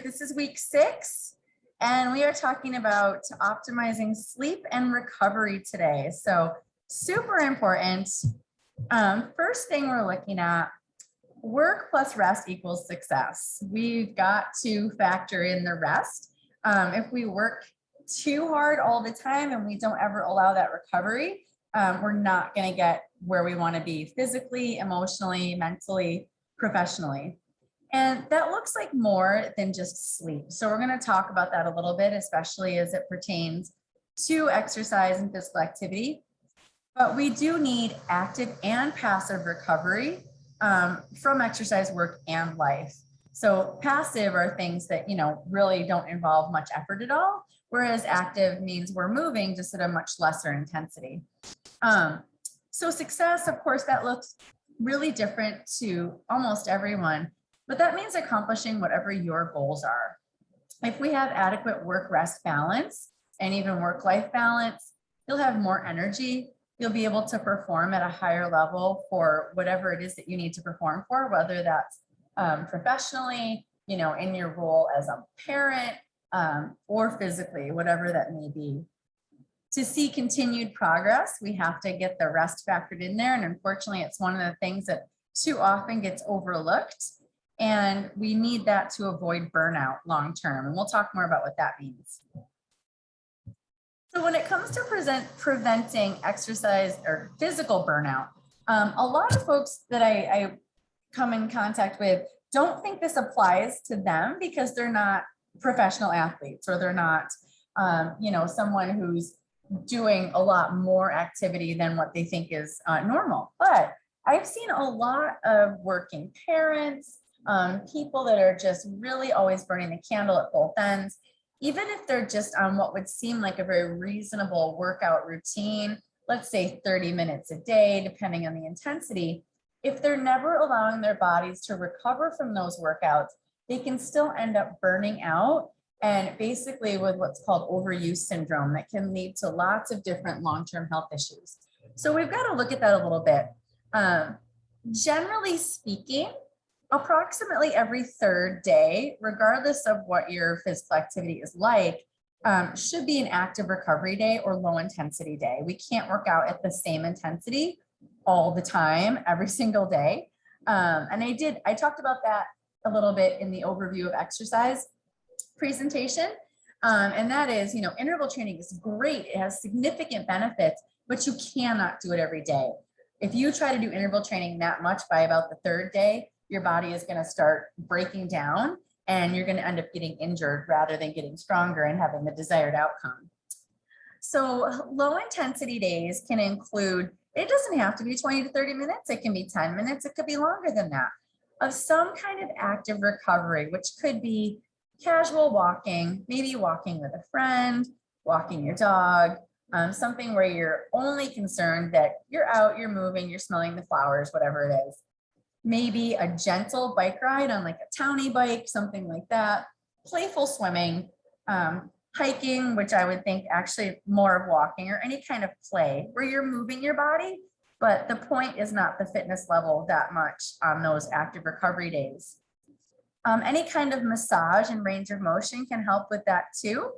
This is week 6, and we are talking about optimizing sleep and recovery today. So super important. First thing we're looking at, work plus rest equals success. We've got to factor in the rest. If we work too hard all the time and we don't ever allow that recovery, we're not going to get where we want to be physically, emotionally, mentally, professionally. And that looks like more than just sleep. So we're going to talk about that a little bit, especially as it pertains to exercise and physical activity. But we do need active and passive recovery from exercise, work, and life. So passive are things that, really don't involve much effort at all, whereas active means we're moving just at a much lesser intensity. So success, of course, that looks really different to almost everyone. But that means accomplishing whatever your goals are. If we have adequate work-rest balance and even work-life balance, you'll have more energy. You'll be able to perform at a higher level for whatever it is that you need to perform for, whether that's professionally, in your role as a parent, or physically, whatever that may be. To see continued progress, we have to get the rest factored in there. And unfortunately, it's one of the things that too often gets overlooked. And we need that to avoid burnout long term. And we'll talk more about what that means. So when it comes to preventing exercise or physical burnout, a lot of folks that I come in contact with don't think this applies to them because they're not professional athletes, or they're not, someone who's doing a lot more activity than what they think is normal. But I've seen a lot of working parents, people that are just really always burning the candle at both ends, even if they're just on what would seem like a very reasonable workout routine, let's say 30 minutes a day, depending on the intensity. If they're never allowing their bodies to recover from those workouts, they can still end up burning out, and basically with what's called overuse syndrome that can lead to lots of different long-term health issues. So we've got to look at that a little bit. Generally speaking, approximately every third day, regardless of what your physical activity is like, should be an active recovery day or low intensity day. We can't work out at the same intensity all the time, every single day. And I talked about that a little bit in the overview of exercise presentation. And that is, interval training is great. It has significant benefits, but you cannot do it every day. If you try to do interval training that much, by about the third day, your body is going to start breaking down and you're going to end up getting injured rather than getting stronger and having the desired outcome. So low intensity days can include, it doesn't have to be 20 to 30 minutes. It can be 10 minutes. It could be longer than that, of some kind of active recovery, which could be casual walking, maybe walking with a friend, walking your dog, something where you're only concerned that you're out, you're moving, you're smelling the flowers, whatever it is. Maybe a gentle bike ride on like a townie bike, something like that. Playful swimming, hiking, which I would think actually more of walking, or any kind of play where you're moving your body, but the point is not the fitness level that much on those active recovery days. Any kind of massage and range of motion can help with that too.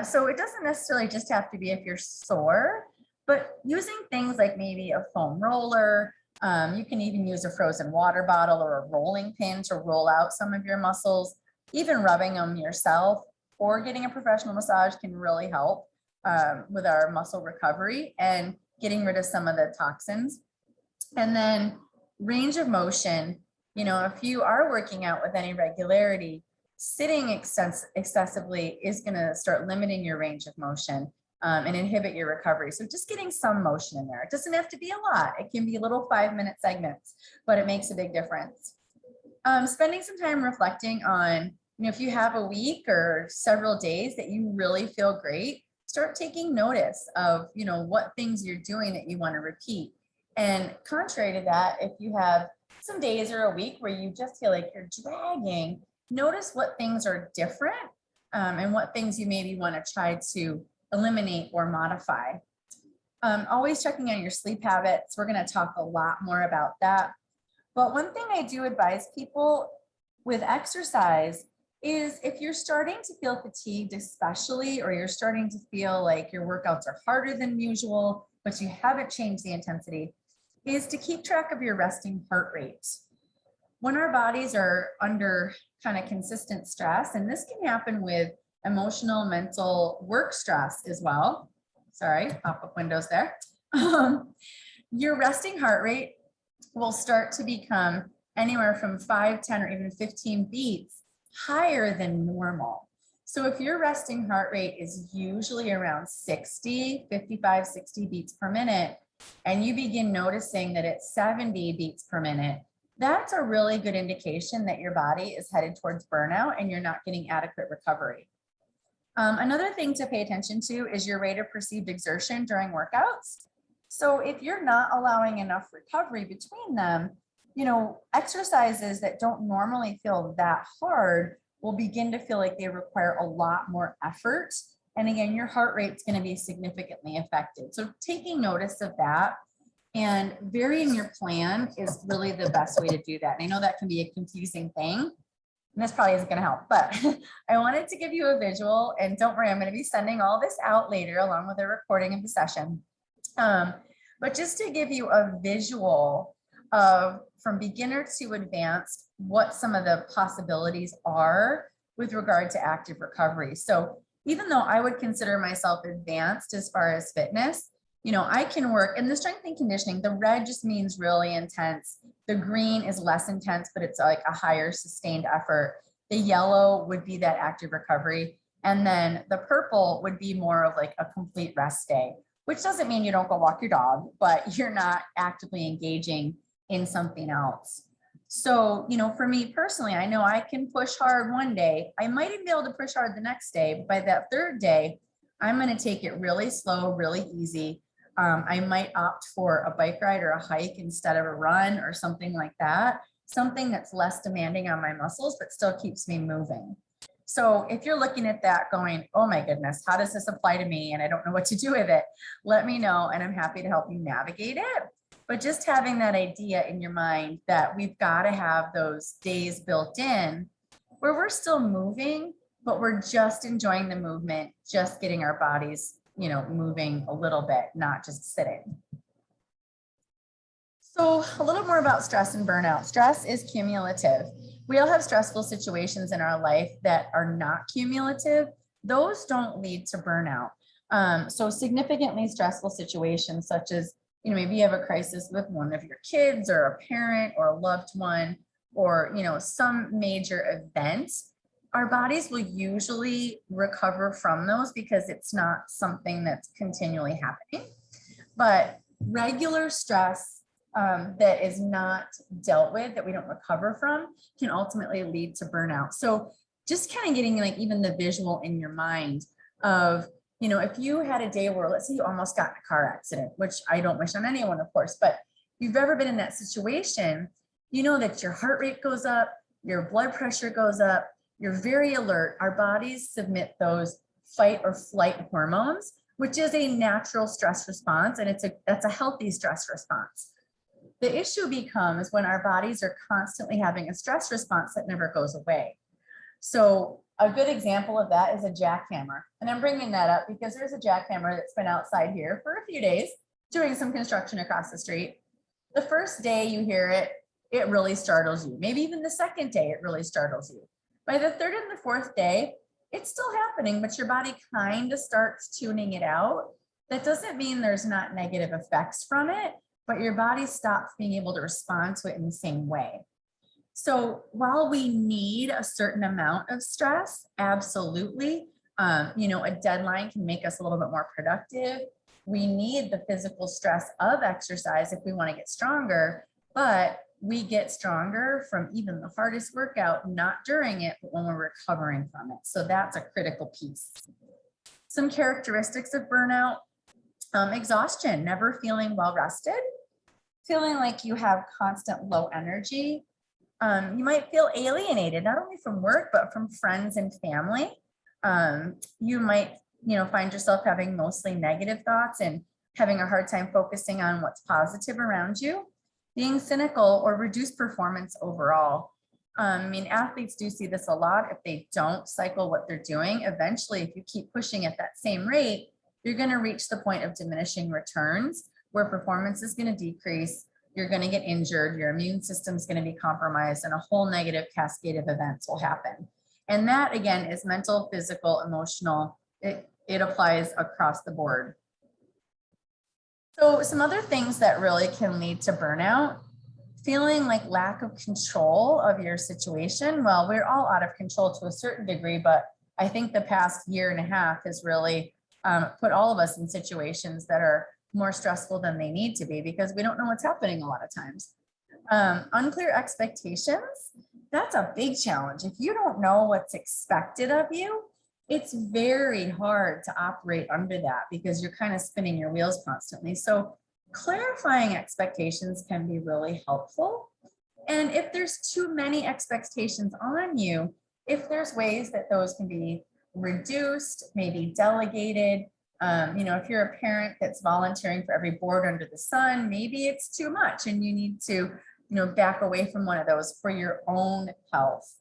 So it doesn't necessarily just have to be if you're sore, but using things like maybe a foam roller. You can even use a frozen water bottle or a rolling pin to roll out some of your muscles. Even rubbing them yourself or getting a professional massage can really help with our muscle recovery and getting rid of some of the toxins. And then range of motion, if you are working out with any regularity, sitting excessively is going to start limiting your range of motion. And inhibit your recovery. So just getting some motion in there. It doesn't have to be a lot. It can be little 5-minute segments, but it makes a big difference. Spending some time reflecting on, if you have a week or several days that you really feel great, start taking notice of, what things you're doing that you want to repeat. And contrary to that, if you have some days or a week where you just feel like you're dragging, notice what things are different and what things you maybe want to try to eliminate or modify. Always checking on your sleep habits. We're going to talk a lot more about that. But one thing I do advise people with exercise is if you're starting to feel fatigued, especially, or you're starting to feel like your workouts are harder than usual, but you haven't changed the intensity, is to keep track of your resting heart rate. When our bodies are under kind of consistent stress, and this can happen with emotional, mental, work stress as well. Sorry, pop-up windows there. Your resting heart rate will start to become anywhere from 5, 10, or even 15 beats higher than normal. So if your resting heart rate is usually around 60, 55, 60 beats per minute, and you begin noticing that it's 70 beats per minute, that's a really good indication that your body is headed towards burnout and you're not getting adequate recovery. Another thing to pay attention to is your rate of perceived exertion during workouts. So if you're not allowing enough recovery between them, exercises that don't normally feel that hard will begin to feel like they require a lot more effort. And again, your heart rate's going to be significantly affected. So taking notice of that and varying your plan is really the best way to do that. And I know that can be a confusing thing, and this probably isn't going to help, but I wanted to give you a visual, and don't worry, I'm going to be sending all this out later along with a recording of the session. But just to give you a visual of from beginner to advanced, what some of the possibilities are with regard to active recovery. So even though I would consider myself advanced as far as fitness, I can work in the strength and conditioning. The red just means really intense. The green is less intense, but it's like a higher sustained effort. The yellow would be that active recovery. And then the purple would be more of like a complete rest day, which doesn't mean you don't go walk your dog, but you're not actively engaging in something else. So, for me personally, I know I can push hard one day. I might even be able to push hard the next day, but by that third day, I'm going to take it really slow, really easy. I might opt for a bike ride or a hike instead of a run or something like that. Something that's less demanding on my muscles, but still keeps me moving. So if you're looking at that going, oh my goodness, how does this apply to me? And I don't know what to do with it. Let me know, and I'm happy to help you navigate it. But just having that idea in your mind that we've got to have those days built in where we're still moving, but we're just enjoying the movement, just getting our bodies, moving a little bit, not just sitting. So a little more about stress and burnout. Stress is cumulative. We all have stressful situations in our life that are not cumulative. Those don't lead to burnout. So significantly stressful situations such as, maybe you have a crisis with one of your kids or a parent or a loved one, or, some major event, our bodies will usually recover from those because it's not something that's continually happening. But regular stress that is not dealt with, that we don't recover from, can ultimately lead to burnout. So just kind of getting like even the visual in your mind of, if you had a day where, let's say you almost got in a car accident, which I don't wish on anyone, of course, but if you've ever been in that situation, that your heart rate goes up, your blood pressure goes up, you're very alert. Our bodies submit those fight or flight hormones, which is a natural stress response, and that's a healthy stress response. The issue becomes when our bodies are constantly having a stress response that never goes away. So a good example of that is a jackhammer. And I'm bringing that up because there's a jackhammer that's been outside here for a few days doing some construction across the street. The first day you hear it, it really startles you. Maybe even the second day, it really startles you. By the third and the fourth day, it's still happening, but your body kind of starts tuning it out. That doesn't mean there's not negative effects from it, but your body stops being able to respond to it in the same way. So while we need a certain amount of stress, absolutely, a deadline can make us a little bit more productive. We need the physical stress of exercise if we want to get stronger, but we get stronger from even the hardest workout, not during it, but when we're recovering from it. So that's a critical piece. Some characteristics of burnout: exhaustion, never feeling well rested, feeling like you have constant low energy. You might feel alienated, not only from work, but from friends and family. You might, find yourself having mostly negative thoughts and having a hard time focusing on what's positive around you, being cynical or reduced performance overall. I mean, athletes do see this a lot. If they don't cycle what they're doing, eventually, if you keep pushing at that same rate, you're going to reach the point of diminishing returns where performance is going to decrease. You're going to get injured. Your immune system is going to be compromised, and a whole negative cascade of events will happen. And that, again, is mental, physical, emotional. It applies across the board. So some other things that really can lead to burnout: feeling like lack of control of your situation. Well, we're all out of control to a certain degree, but I think the past year and a half has really put all of us in situations that are more stressful than they need to be because we don't know what's happening a lot of times. Unclear expectations, that's a big challenge. If you don't know what's expected of you, it's very hard to operate under that because you're kind of spinning your wheels constantly. So clarifying expectations can be really helpful. And if there's too many expectations on you, if there's ways that those can be reduced, maybe delegated, if you're a parent that's volunteering for every board under the sun, maybe it's too much and you need to, back away from one of those for your own health.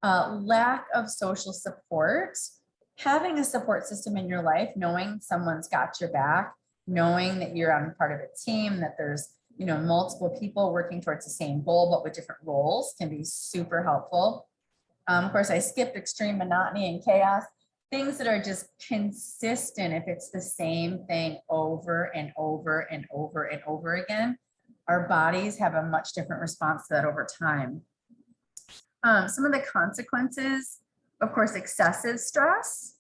Lack of social support, having a support system in your life, knowing someone's got your back, knowing that you're on part of a team, that there's, multiple people working towards the same goal, but with different roles, can be super helpful. Of course, I skipped extreme monotony and chaos, things that are just consistent. If it's the same thing over and over and over and over again, our bodies have a much different response to that over time. Some of the consequences, of course, excessive stress,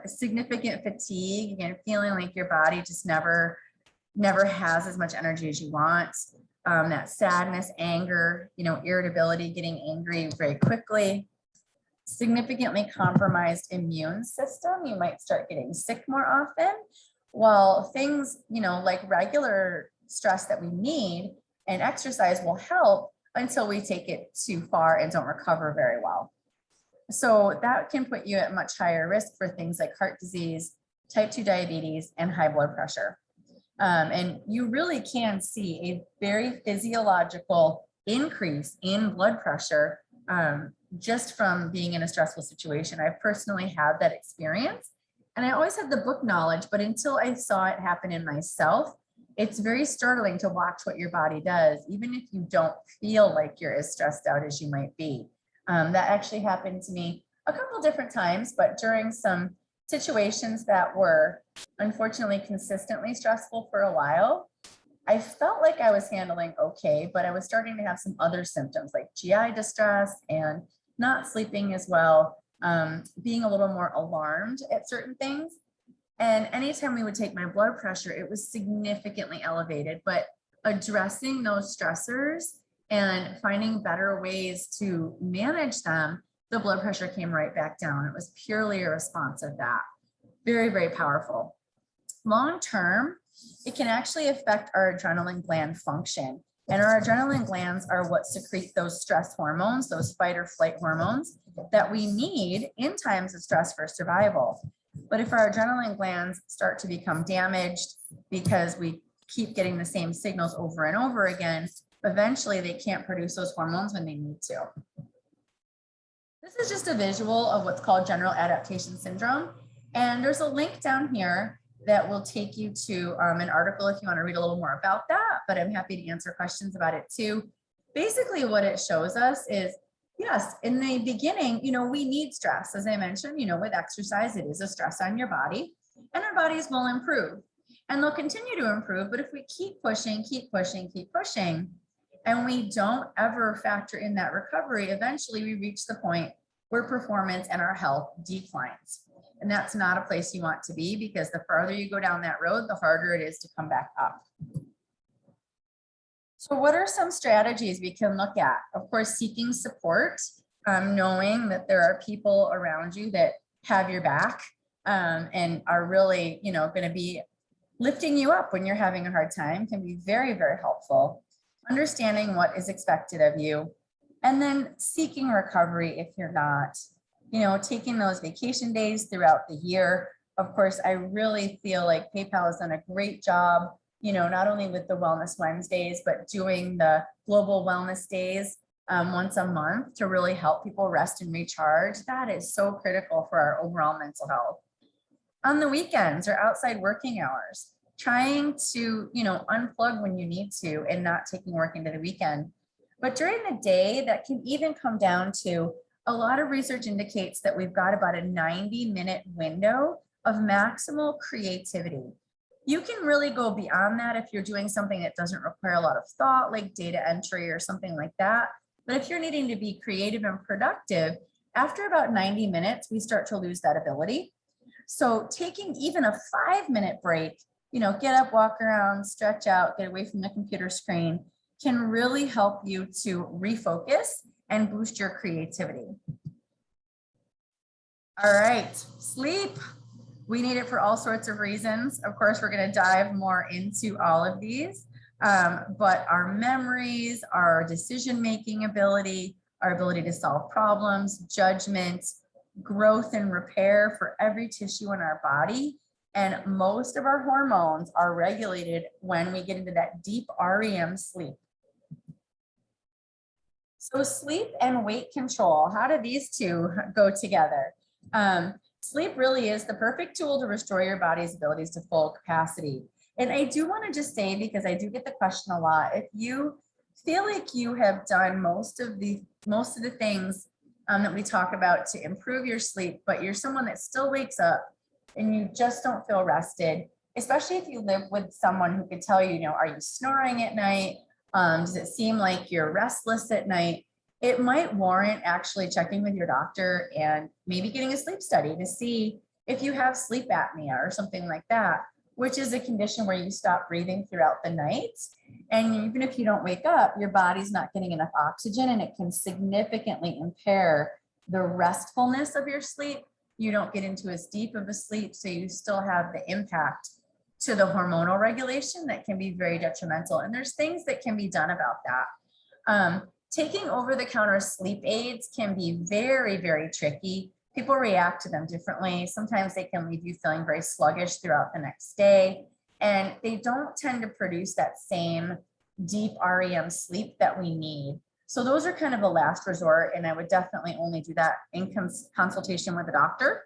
significant fatigue, again, feeling like your body just never has as much energy as you want. That sadness, anger, irritability, getting angry very quickly. Significantly compromised immune system. You might start getting sick more often. While things, like regular stress that we need and exercise will help until we take it too far and don't recover very well. So that can put you at much higher risk for things like heart disease, type 2 diabetes, and high blood pressure. And you really can see a very physiological increase in blood pressure just from being in a stressful situation. I personally had that experience, and I always had the book knowledge, but until I saw it happen in myself, it's very startling to watch what your body does, even if you don't feel like you're as stressed out as you might be. That actually happened to me a couple different times, but during some situations that were unfortunately consistently stressful for a while, I felt like I was handling okay, but I was starting to have some other symptoms like GI distress and not sleeping as well, being a little more alarmed at certain things. And anytime we would take my blood pressure, it was significantly elevated, but addressing those stressors and finding better ways to manage them, the blood pressure came right back down. It was purely a response of that. Very, very powerful. Long term, it can actually affect our adrenaline gland function. And our adrenaline glands are what secrete those stress hormones, those fight or flight hormones that we need in times of stress for survival. But if our adrenaline glands start to become damaged because we keep getting the same signals over and over again, eventually they can't produce those hormones when they need to. This is just a visual of what's called general adaptation syndrome. And there's a link down here that will take you to an article if you want to read a little more about that, but I'm happy to answer questions about it too. Basically what it shows us is, yes, in the beginning, we need stress. As I mentioned, with exercise, it is a stress on your body, and our bodies will improve and they'll continue to improve. But if we keep pushing, and we don't ever factor in that recovery, eventually we reach the point where performance and our health declines. And that's not a place you want to be, because the farther you go down that road, the harder it is to come back up. So what are some strategies we can look at? Of course, seeking support, knowing that there are people around you that have your back and are really, going to be lifting you up when you're having a hard time can be very, very helpful. Understanding what is expected of you, and then seeking recovery if you're not, taking those vacation days throughout the year. Of course, I really feel like PayPal has done a great job, not only with the Wellness Wednesdays, but doing the global wellness days once a month to really help people rest and recharge. That is so critical for our overall mental health. On the weekends or outside working hours, trying to, unplug when you need to and not taking work into the weekend. But during the day, that can even come down to a lot of research indicates that we've got about a 90-minute window of maximal creativity. You can really go beyond that if you're doing something that doesn't require a lot of thought, like data entry or something like that. But if you're needing to be creative and productive, after about 90 minutes, we start to lose that ability. So taking even a 5-minute break, get up, walk around, stretch out, get away from the computer screen, can really help you to refocus and boost your creativity. All right, sleep. We need it for all sorts of reasons. Of course, we're going to dive more into all of these, but our memories, our decision-making ability, our ability to solve problems, judgment, growth and repair for every tissue in our body. And most of our hormones are regulated when we get into that deep REM sleep. So sleep and weight control, how do these two go together? Sleep really is the perfect tool to restore your body's abilities to full capacity. And I do want to just say, because I do get the question a lot, if you feel like you have done most of the things that we talk about to improve your sleep, but you're someone that still wakes up and you just don't feel rested, especially if you live with someone who could tell you, are you snoring at night? Does it seem like you're restless at night? It might warrant actually checking with your doctor and maybe getting a sleep study to see if you have sleep apnea or something like that, which is a condition where you stop breathing throughout the night. And even if you don't wake up, your body's not getting enough oxygen and it can significantly impair the restfulness of your sleep. You don't get into as deep of a sleep, so you still have the impact to the hormonal regulation that can be very detrimental. And there's things that can be done about that. Taking over-the-counter sleep aids can be very, very tricky. People react to them differently. Sometimes they can leave you feeling very sluggish throughout the next day, and they don't tend to produce that same deep REM sleep that we need. So those are kind of a last resort, and I would definitely only do that in consultation with a doctor.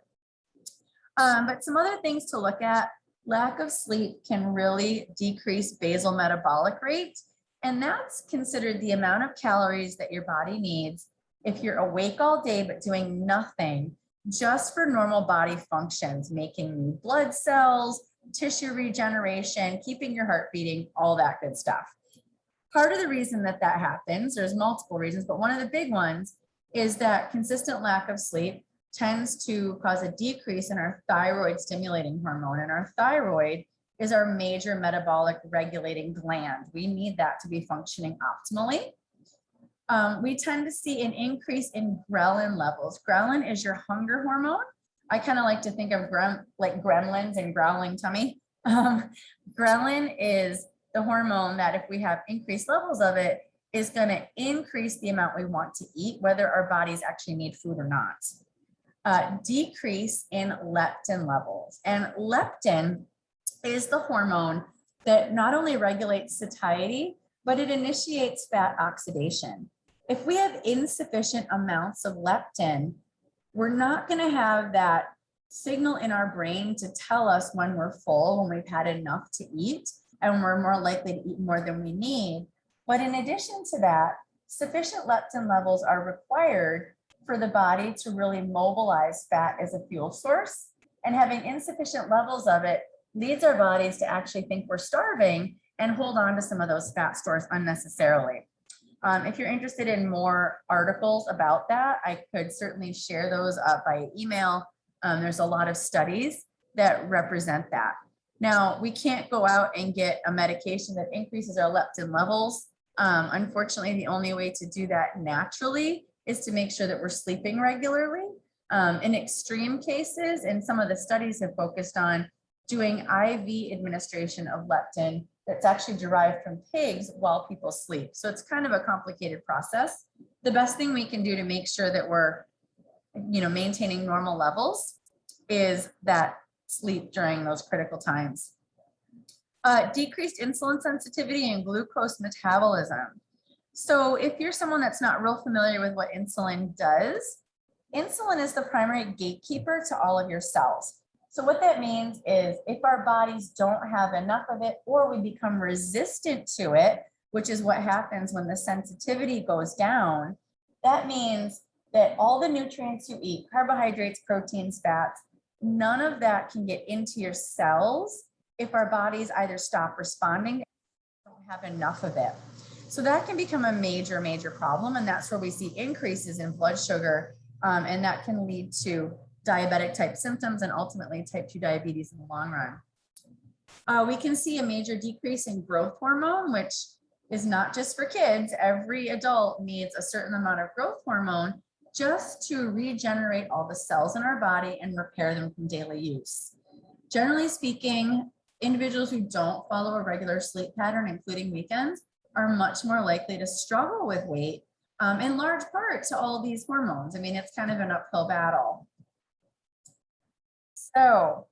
But some other things to look at: lack of sleep can really decrease basal metabolic rate. And that's considered the amount of calories that your body needs if you're awake all day but doing nothing just for normal body functions, making new blood cells, tissue regeneration, keeping your heart beating, all that good stuff. Part of the reason that happens, there's multiple reasons, but one of the big ones is that consistent lack of sleep tends to cause a decrease in our thyroid stimulating hormone. And our thyroid is our major metabolic regulating gland. We need that to be functioning optimally. We tend to see an increase in ghrelin levels. Ghrelin is your hunger hormone. I kind of like to think of like gremlins and growling tummy. Ghrelin is the hormone that if we have increased levels of it, is going to increase the amount we want to eat, whether our bodies actually need food or not. Decrease in leptin levels. And leptin is the hormone that not only regulates satiety, but it initiates fat oxidation. If we have insufficient amounts of leptin, we're not going to have that signal in our brain to tell us when we're full, when we've had enough to eat, and we're more likely to eat more than we need. But in addition to that, sufficient leptin levels are required for the body to really mobilize fat as a fuel source, and having insufficient levels of it leads our bodies to actually think we're starving and hold on to some of those fat stores unnecessarily. If you're interested in more articles about that, I could certainly share those by email. There's a lot of studies that represent that. Now, we can't go out and get a medication that increases our leptin levels. Unfortunately, the only way to do that naturally is to make sure that we're sleeping regularly. In extreme cases, and some of the studies have focused on doing IV administration of leptin that's actually derived from pigs while people sleep. So it's kind of a complicated process. The best thing we can do to make sure that we're, maintaining normal levels is that sleep during those critical times. Decreased insulin sensitivity and glucose metabolism. So if you're someone that's not real familiar with what insulin does, insulin is the primary gatekeeper to all of your cells. So what that means is if our bodies don't have enough of it or we become resistant to it, which is what happens when the sensitivity goes down, that means that all the nutrients you eat, carbohydrates, proteins, fats, none of that can get into your cells if our bodies either stop responding or don't have enough of it. So that can become a major, major problem. And that's where we see increases in blood sugar. And that can lead to diabetic type symptoms and ultimately type 2 diabetes in the long run. We can see a major decrease in growth hormone, which is not just for kids. Every adult needs a certain amount of growth hormone just to regenerate all the cells in our body and repair them from daily use. Generally speaking, individuals who don't follow a regular sleep pattern, including weekends, are much more likely to struggle with weight, in large part to all these hormones. I mean, it's kind of an uphill battle. So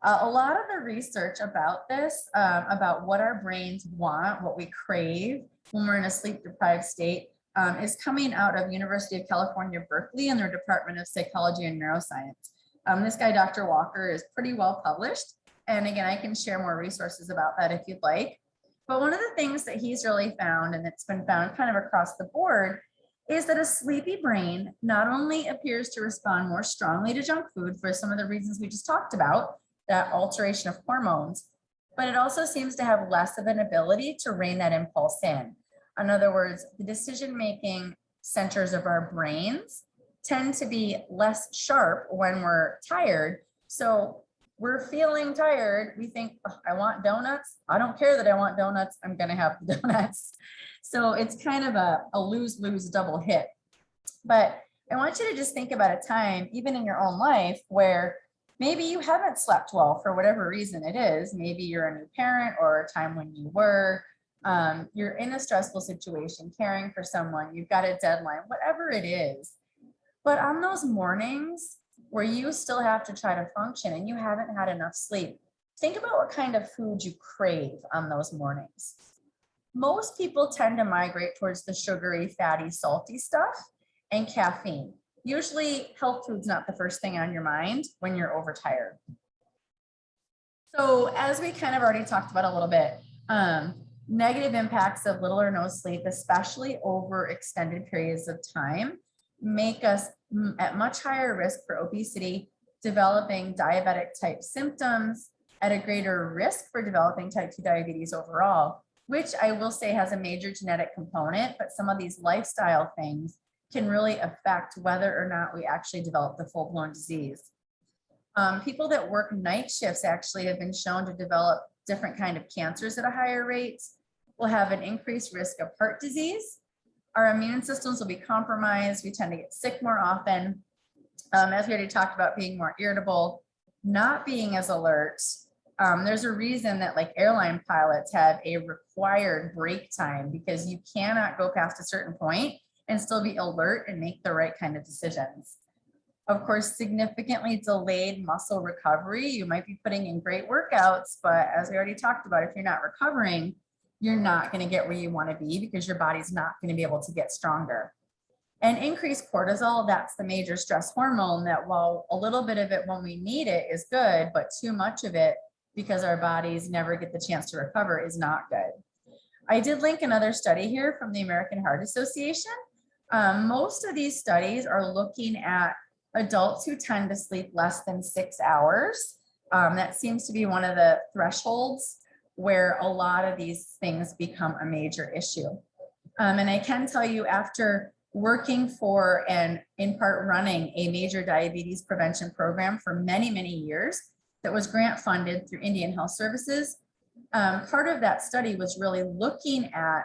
a lot of the research about this, about what our brains want, what we crave when we're in a sleep deprived state, is coming out of University of California, Berkeley and their Department of Psychology and Neuroscience. This guy, Dr. Walker, is pretty well published. And again, I can share more resources about that if you'd like. But one of the things that he's really found, and it's been found kind of across the board, is that a sleepy brain not only appears to respond more strongly to junk food for some of the reasons we just talked about, that alteration of hormones, but it also seems to have less of an ability to rein that impulse in. In other words, the decision-making centers of our brains tend to be less sharp when we're tired. So we're feeling tired. We think, oh, I want donuts. I don't care that I want donuts. I'm going to have the donuts. So it's kind of a lose-lose double hit. But I want you to just think about a time, even in your own life, where maybe you haven't slept well for whatever reason it is. Maybe you're a new parent or a time when you were. You're in a stressful situation, caring for someone. You've got a deadline, whatever it is. But on those mornings where you still have to try to function and you haven't had enough sleep, think about what kind of food you crave on those mornings. Most people tend to migrate towards the sugary, fatty, salty stuff and caffeine. Usually health food's not the first thing on your mind when you're overtired. So as we kind of already talked about a little bit, negative impacts of little or no sleep, especially over extended periods of time, make us at much higher risk for obesity, developing diabetic type symptoms, at a greater risk for developing type 2 diabetes overall, which I will say has a major genetic component, but some of these lifestyle things can really affect whether or not we actually develop the full-blown disease. People that work night shifts actually have been shown to develop different kind of cancers at a higher rate, will have an increased risk of heart disease. Our immune systems will be compromised. We tend to get sick more often. As we already talked about, being more irritable, not being as alert. There's a reason that like airline pilots have a required break time because you cannot go past a certain point and still be alert and make the right kind of decisions. Of course, significantly delayed muscle recovery. You might be putting in great workouts, but as we already talked about, if you're not recovering, you're not going to get where you want to be because your body's not going to be able to get stronger. And increased cortisol, that's the major stress hormone that while a little bit of it when we need it is good, but too much of it because our bodies never get the chance to recover is not good. I did link another study here from the American Heart Association. Most of these studies are looking at adults who tend to sleep less than 6 hours. That seems to be one of the thresholds where a lot of these things become a major issue. And I can tell you, after working for and in part running a major diabetes prevention program for many, many years that was grant funded through Indian Health Services, part of that study was really looking at,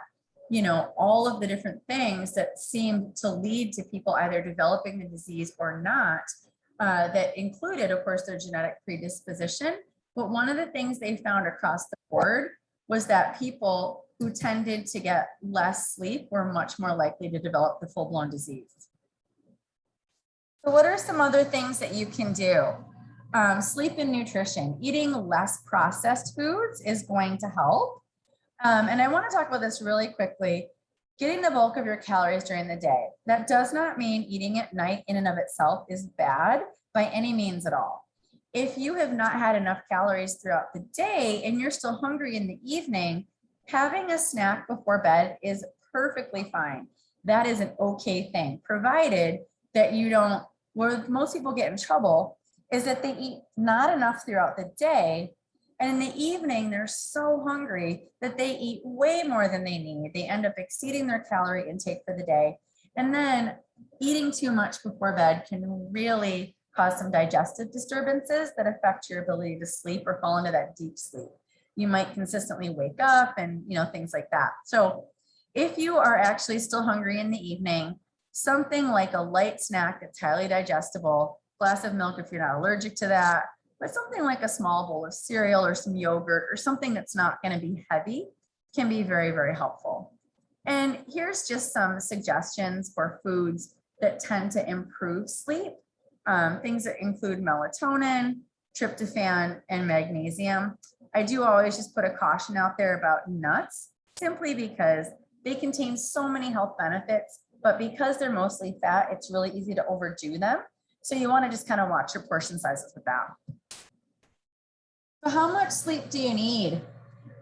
you know, all of the different things that seemed to lead to people either developing the disease or not, that included, of course, their genetic predisposition. But one of the things they found across the board was that people who tended to get less sleep were much more likely to develop the full-blown disease. So what are some other things that you can do? Sleep and nutrition. Eating less processed foods is going to help. And I want to talk about this really quickly. getting the bulk of your calories during the day. That does not mean eating at night in and of itself is bad by any means at all. If you have not had enough calories throughout the day and you're still hungry in the evening, having a snack before bed is perfectly fine. That is an okay thing, provided that you don't, where most people get in trouble is that they eat not enough throughout the day. And in the evening, they're so hungry that they eat way more than they need. They end up exceeding their calorie intake for the day. And then eating too much before bed can really cause some digestive disturbances that affect your ability to sleep or fall into that deep sleep. You might consistently wake up and, things like that. So if you are actually still hungry in the evening, something like a light snack that's highly digestible, glass of milk if you're not allergic to that, but something like a small bowl of cereal or some yogurt or something that's not going to be heavy can be very, very helpful. And here's just some suggestions for foods that tend to improve sleep. Things that include melatonin, tryptophan, and magnesium. I do always just put a caution out there about nuts, simply because they contain so many health benefits, but because they're mostly fat, it's really easy to overdo them. So you want to just kind of watch your portion sizes with that. So how much sleep do you need?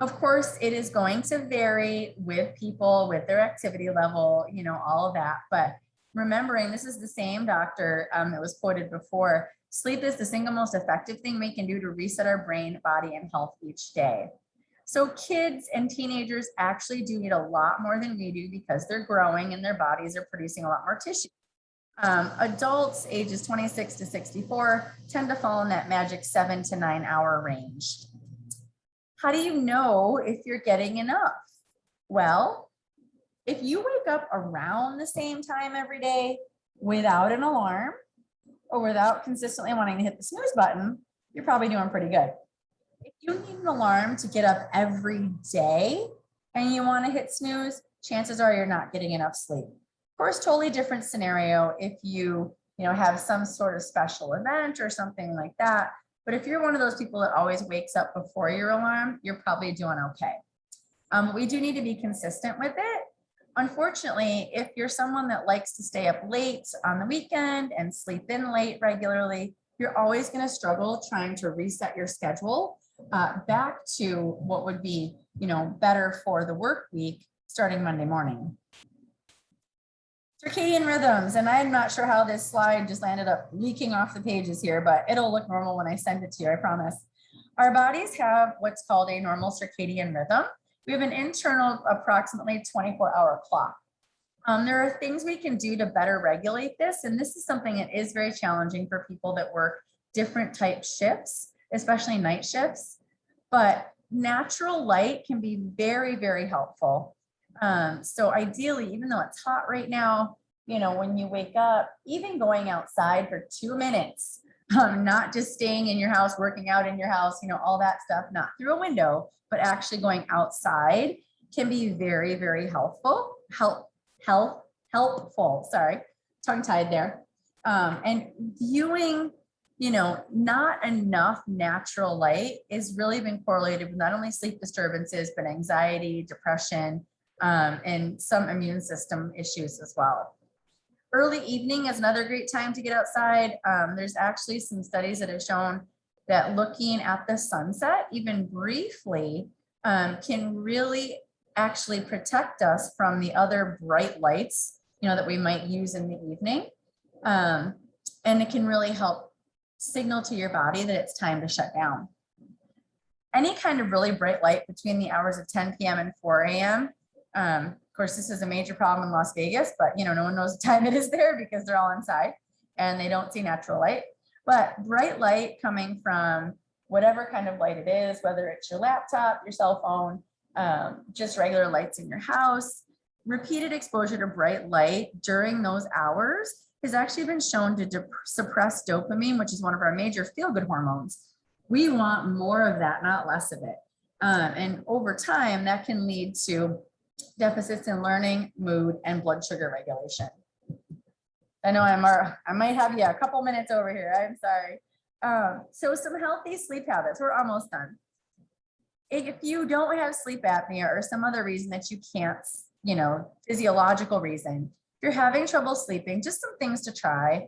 Of course, it is going to vary with people, with their activity level, all of that. But remembering, this is the same doctor that was quoted before. Sleep is the single most effective thing we can do to reset our brain, body, and health each day. So kids and teenagers actually do need a lot more than we do because they're growing and their bodies are producing a lot more tissue. Adults ages 26 to 64 tend to fall in that magic 7 to 9 hour range. How do you know if you're getting enough? Well, if you wake up around the same time every day without an alarm or without consistently wanting to hit the snooze button, you're probably doing pretty good. If you need an alarm to get up every day and you want to hit snooze, chances are you're not getting enough sleep. Of course, totally different scenario if you have some sort of special event or something like that. But if you're one of those people that always wakes up before your alarm, you're probably doing okay. We do need to be consistent with it. Unfortunately, if you're someone that likes to stay up late on the weekend and sleep in late regularly, you're always going to struggle trying to reset your schedule back to what would be, better for the work week starting Monday morning. Circadian rhythms, and I'm not sure how this slide just landed up leaking off the pages here, but it'll look normal when I send it to you, I promise. Our bodies have what's called a normal circadian rhythm. We have an internal approximately 24-hour clock. There are things we can do to better regulate this, and this is something that is very challenging for people that work different type shifts, especially night shifts, but natural light can be very, very helpful. So ideally, even though it's hot right now, when you wake up, even going outside for 2 minutes, not just staying in your house, working out in your house, all that stuff, not through a window, but actually going outside can be very, very helpful. Helpful, sorry, tongue-tied there. And viewing, not enough natural light is really been correlated with not only sleep disturbances, but anxiety, depression, and some immune system issues as well. Early evening is another great time to get outside. There's actually some studies that have shown that looking at the sunset, even briefly, can really actually protect us from the other bright lights, that we might use in the evening. And it can really help signal to your body that it's time to shut down. Any kind of really bright light between the hours of 10 p.m. and 4 a.m. Of course, this is a major problem in Las Vegas, but no one knows what time it is there because they're all inside and they don't see natural light. But bright light coming from whatever kind of light it is, whether it's your laptop, your cell phone, just regular lights in your house, repeated exposure to bright light during those hours has actually been shown to suppress dopamine, which is one of our major feel-good hormones. We want more of that, not less of it. And over time, that can lead to deficits in learning, mood, and blood sugar regulation. I know I might have a couple minutes over here. I'm sorry. So some healthy sleep habits. We're almost done. If you don't have sleep apnea or some other reason that you can't physiological reason. If you're having trouble sleeping, just some things to try.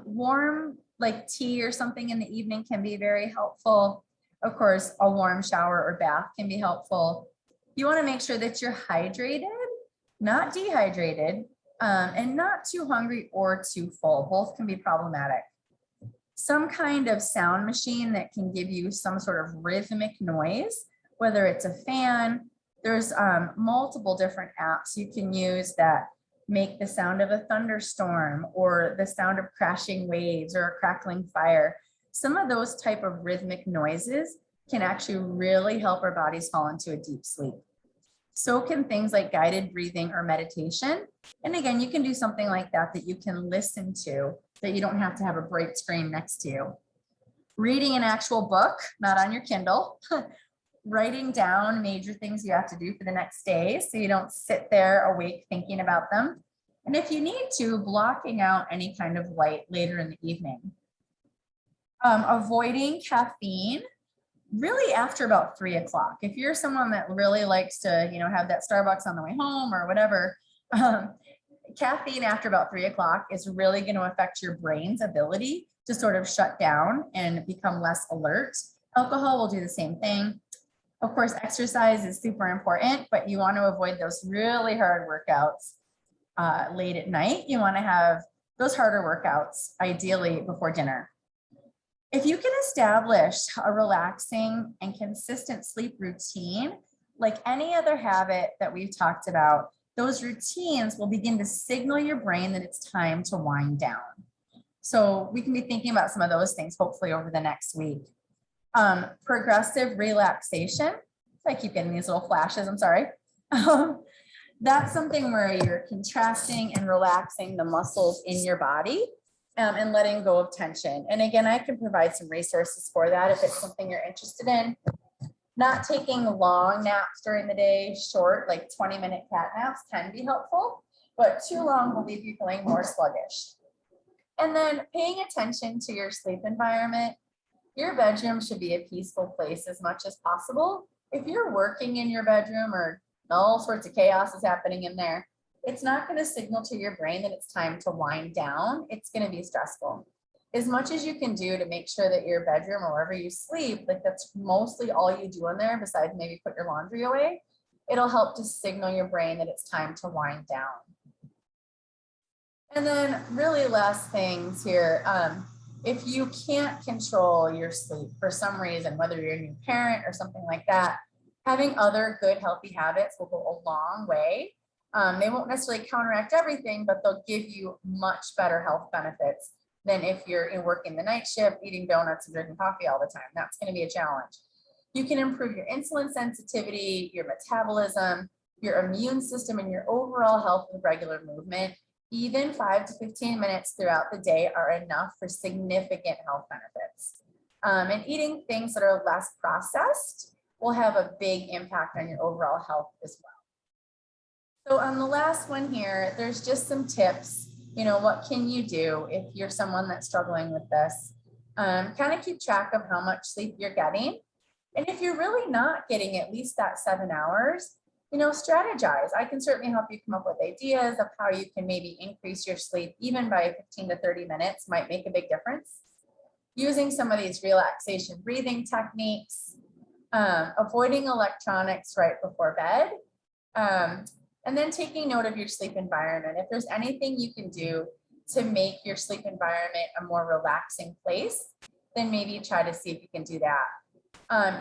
Warm, like tea or something in the evening can be very helpful. Of course, a warm shower or bath can be helpful. You want to make sure that you're hydrated, not dehydrated, and not too hungry or too full. Both can be problematic. Some kind of sound machine that can give you some sort of rhythmic noise, whether it's a fan. There's multiple different apps you can use that make the sound of a thunderstorm or the sound of crashing waves or a crackling fire. Some of those type of rhythmic noises can actually really help our bodies fall into a deep sleep. So can things like guided breathing or meditation. And again, you can do something like that that you can listen to, that you don't have to have a bright screen next to you. Reading an actual book, not on your Kindle. Writing down major things you have to do for the next day so you don't sit there awake thinking about them. And if you need to, blocking out any kind of light later in the evening. Avoiding caffeine really after about 3 o'clock. If you're someone that really likes to, have that Starbucks on the way home or whatever, caffeine after about 3 o'clock is really going to affect your brain's ability to sort of shut down and become less alert. Alcohol will do the same thing. Of course, exercise is super important, but you want to avoid those really hard workouts late at night. You want to have those harder workouts ideally before dinner. If you can establish a relaxing and consistent sleep routine, like any other habit that we've talked about, those routines will begin to signal your brain that it's time to wind down. So we can be thinking about some of those things hopefully over the next week. Progressive relaxation. I keep getting these little flashes, I'm sorry. That's something where you're contracting and relaxing the muscles in your body and letting go of tension. And again, I can provide some resources for that if it's something you're interested in. Not taking long naps during the day, short, like 20-minute cat naps can be helpful, but too long will leave you feeling more sluggish. And then paying attention to your sleep environment. Your bedroom should be a peaceful place as much as possible. If you're working in your bedroom or all sorts of chaos is happening in there, it's not going to signal to your brain that it's time to wind down. It's going to be stressful. As much as you can do to make sure that your bedroom or wherever you sleep, like that's mostly all you do in there besides maybe put your laundry away, it'll help to signal your brain that it's time to wind down. And then really last things here, if you can't control your sleep for some reason, whether you're a new parent or something like that, having other good healthy habits will go a long way. They won't necessarily counteract everything, but they'll give you much better health benefits than if you're working the night shift, eating donuts and drinking coffee all the time. That's going to be a challenge. You can improve your insulin sensitivity, your metabolism, your immune system, and your overall health with regular movement. Even 5 to 15 minutes throughout the day are enough for significant health benefits. And eating things that are less processed will have a big impact on your overall health as well. So on the last one here, there's just some tips. What can you do if you're someone that's struggling with this? Kind of keep track of how much sleep you're getting. And if you're really not getting at least that 7 hours, strategize. I can certainly help you come up with ideas of how you can maybe increase your sleep even by 15 to 30 minutes might make a big difference. Using some of these relaxation breathing techniques, avoiding electronics right before bed, and then taking note of your sleep environment. If there's anything you can do to make your sleep environment a more relaxing place, then maybe try to see if you can do that.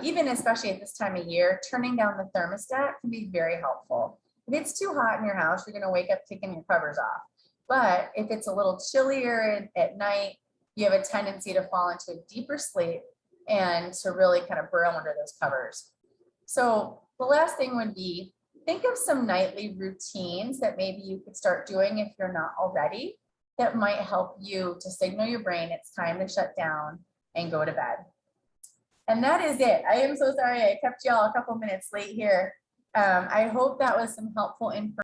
Even especially at this time of year, turning down the thermostat can be very helpful. If it's too hot in your house, you're going to wake up taking your covers off. But if it's a little chillier at night, you have a tendency to fall into a deeper sleep and to really kind of burrow under those covers. So the last thing would be, think of some nightly routines that maybe you could start doing if you're not already, that might help you to signal your brain it's time to shut down and go to bed. And that is it. I am so sorry I kept y'all a couple minutes late here. I hope that was some helpful information.